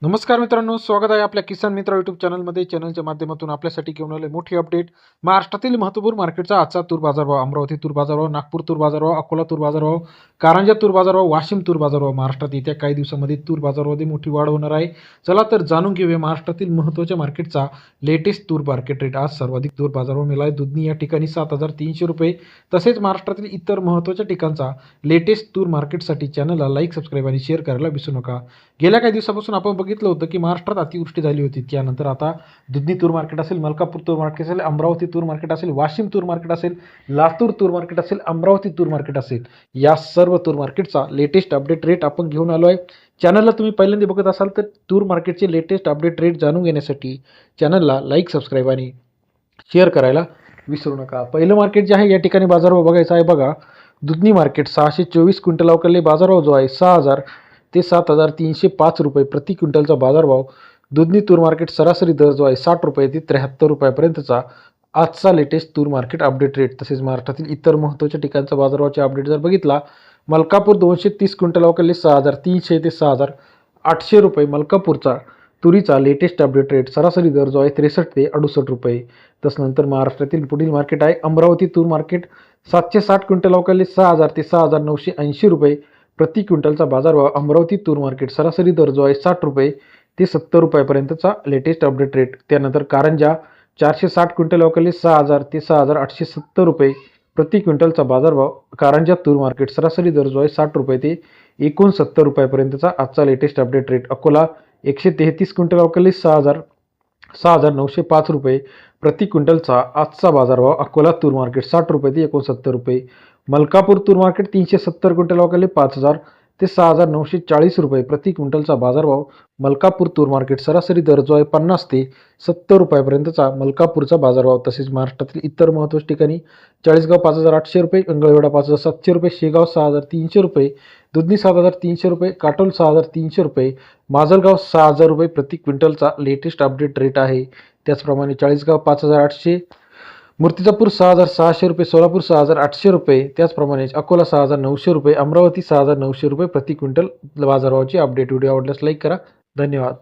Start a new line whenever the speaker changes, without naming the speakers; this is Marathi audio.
नमस्कार मित्रांनो, स्वागत आहे आपल्या किसान मित्र यूट्यूब चॅनलमध्ये. चॅनलच्या माध्यमातून आपल्यासाठी घेऊन आले मोठी अपडेट. महाराष्ट्रातील महत्त्वपूर्ण मार्केटचा आजचा तूर बाजारभाव. अमरावती तूर बाजारभाव, नागपूर तूर बाजारभाव, अकोला तूर बाजारभाव, कारंजा तूर बाजारभाव, वाशिम तूर बाजारभाव. महाराष्ट्रात येत्या काही दिवसांमध्ये तूर बाजारामध्ये मोठी वाढ होणार आहे. चला तर जाणून घेऊया महाराष्ट्रातील महत्त्वाच्या मार्केटचा लेटेस्ट तूर मार्केट रेट. आज सर्वाधिक तूर बाजारभाव मिळाला आहे दुधनी या ठिकाणी 7,300 रुपये. तसेच महाराष्ट्रातील इतर महत्त्वाच्या ठिकाणचा लेटेस्ट तूर मार्केटसाठी चॅनलला लाईक, सबस्क्राईब आणि शेअर करायला विसरू नका. गेल्या काही दिवसापासून आपण बघितलं होतं की महाराष्ट्रात अतिवृष्टी झाली होती. त्यानंतर आता दुधनी तूर मार्केट असेल, मलकापूर तूर मार्केट असेल, अमरावती तूर मार्केट असेल, वाशिम तूर मार्केट असेल, लातूर तूर मार्केट असेल, अमरावती तूर मार्केट असेल, या सर्व तूर मार्केटचा लेटेस्ट अपडेट रेट आपण घेऊन आलो आहे. चॅनलला तुम्ही पहिल्यांदा बघत असाल तर तूर मार्केटचे लेटेस्ट अपडेट रेट जाणून घेण्यासाठी चॅनलला लाईक, सबस्क्राईब आणि शेअर करायला विसरू नका. पहिलं मार्केट जे आहे या ठिकाणी बाजारभाव बघायचा आहे. बघा, दुधनी मार्केट 624 क्विंटल अवकाळले बाजारभाव जो आहे 6,000 ते 7,305 रुपये प्रति क्विंटलचा बाजारभाव. दुधनी तूर मार्केट सरासरी दर जो आहे 60 रुपये ते 73 रुपयापर्यंतचा आजचा लेटेस्ट तूर मार्केट अपडेट रेट. तसेच महाराष्ट्रातील इतर महत्त्वाच्या ठिकाणचा बाजारभावाचे अपडेट जर बघितला, मलकापूर 230 क्विंटल अवकाळले 6,300 ते 6,800 रुपये मलकापूरचा तुरीचा लेटेस्ट अपडेट रेट. सरासरी दर जो आहे 63 ते 68 रुपये. तसनंतर महाराष्ट्रातील पुढील मार्केट आहे अमरावती तूर मार्केट. 760 क्विंटल अवकाळले 6,000 ते 6,980 रुपये प्रति क्विंटलचा बाजारभाव. अमरावती तूर मार्केट सरासरी दर जो आहे 60 रुपये ते 70 रुपयापर्यंतचा लेटेस्ट अपडेट रेट. त्यानंतर कारंजा 460 क्विंटल अवकाळले 6,000 ते 6,870 रुपये प्रति क्विंटलचा बाजारभाव. कारंजा तूर मार्केट सरासरी दर जो आहे 60 रुपये ते 69 रुपयापर्यंतचा आजचा latest update rate. Akola 133 quintal अवकाळले 6,905 रुपये प्रति क्विंटलचा आजचा बाजारभाव. अकोला तूर मार्केट 60 रुपये ते 69 रुपये. मलकापूर तूर मार्केट 370 क्विंटल अवकाळले 5,000 ते 6,940 रुपये प्रति क्विंटलचा बाजारभाव. मलकापूर तूर मार्केट सरासरी दर जो आहे 50 ते 70 रुपयापर्यंतचा मलकापूरचा बाजारभाव. तसेच महाराष्ट्रातील इतर महत्त्वाच्या ठिकाणी चाळीसगाव 5,800 रुपये, मंगळवेढा 5,700 रुपये, शेगाव 6,300 रुपये, दुधनी 7,300 रुपये, काटोल 6,300 रुपये, माजलगाव 6,000 रुपये प्रति क्विंटलचा लेटेस्ट अपडेट रेट आहे. त्याचप्रमाणे चाळीसगाव 5,800, मूर्तिजापूर 6,600 रुपये, सोलापूर 6,800 रुपये, त्याचप्रमाणे अकोला 6,900 रुपये, अमरावती 6,900 रुपये प्रति क्विंटल बाजारभावाची अपडेट. व्हिडिओ आवडल्यास लाईक करा. धन्यवाद.